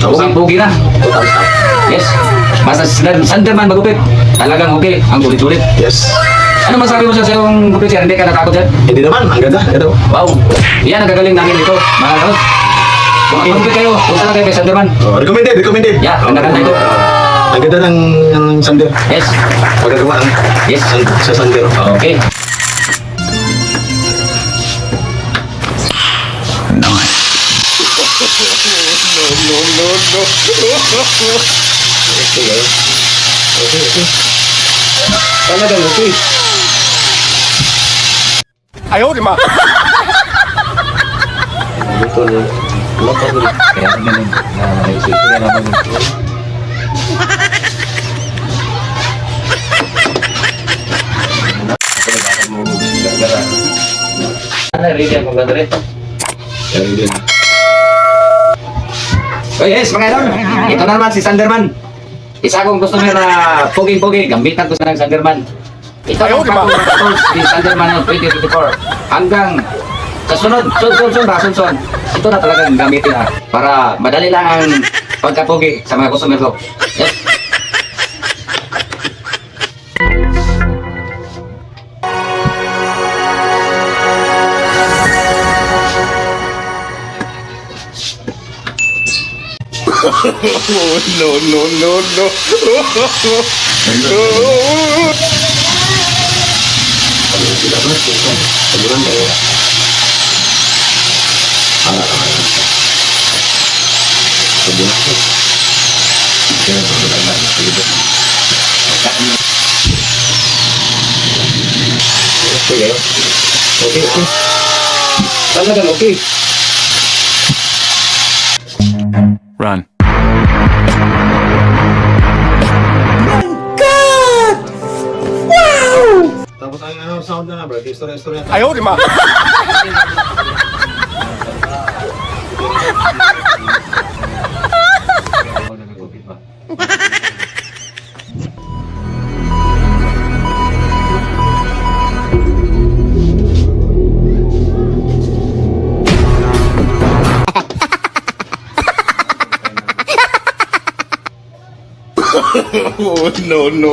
Pugi na. Yes. Basta Sanderman magupit. Talagang okay. Ang ulit-ulit. Yes. Ano masabi mo sa yung gupit sir? Hindi ka natakot sir? Hindi naman, ang ganda. Ganda. Wow. Yan ang gagaling namin dito. Mga karos. Kung magupit kayo, punta na kayo kay Sanderman. Recommended. Yeah, ang ganda ito. Ang ganda ng sander. Yes. Magagawa ng Yes. sa sander. Okay. Talagang okay. 哎呦我的妈！ Ito na. Kaya ganun. Naisip ko na naman ito. Ano, ready ako ganda rin. Yan din. Oh yes, mga idol. Ito na naman si Sanderman. Isa akong customer na pogi-pogi. Gambitan ko sa ng Sanderman. Ito ang bagong tools ni Sanderman ng 2024. Hanggang sa sunod, sunod. Ito na talagang gamitin ha. Para madali lang ang pagkapogi sa mga customer ko. Yes. Saburan kayo. Saburan ko. Kaya saburan na. Okay kayo. Okay. Talagang okay. Run. Tapos ang sound na bro, istorya. 哎呦我的妈！ Oh, no.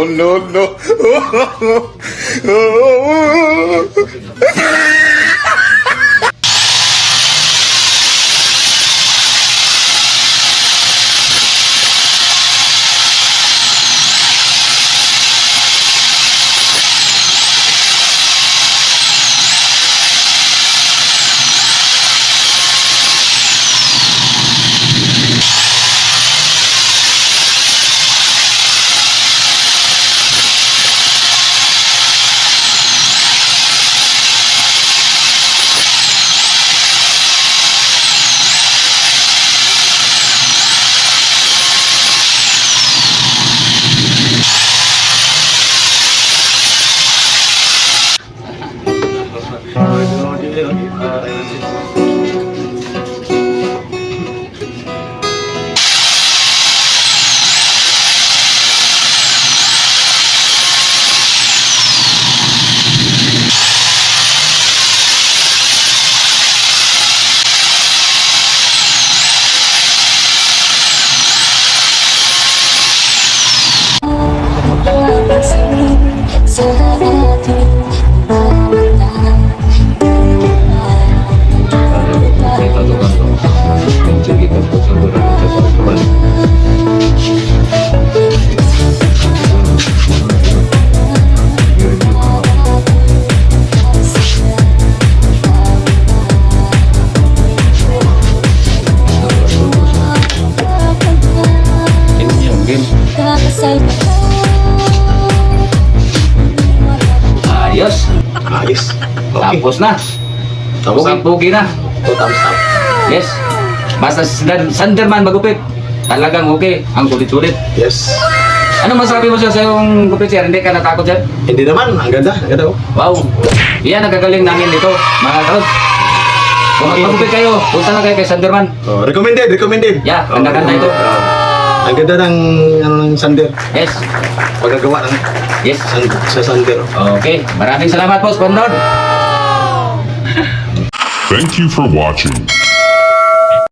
Ayos. Ayos. Okay. Tapos na. Tapos na. Pugi na. Thumbs up. Yes. Basta Sanderman magupit. Talagang okay. Ang ulit-ulit. Yes. Ano masabi mo sa yung gupit sir? Hindi ka natakot sir? Hindi naman, ang ganda. Ganda oh. Wow. Yan ang gagaling namin dito. Mga karos. Kung magpagupit kayo, punta na kayo kay Sanderman. Recommended. Yeah, ang ganda ito. Ang ganda ng sander. Yes. Pagkagawa ng Yes. sa sander. Okay. Maraming salamat po, sponsor. Thank you for watching.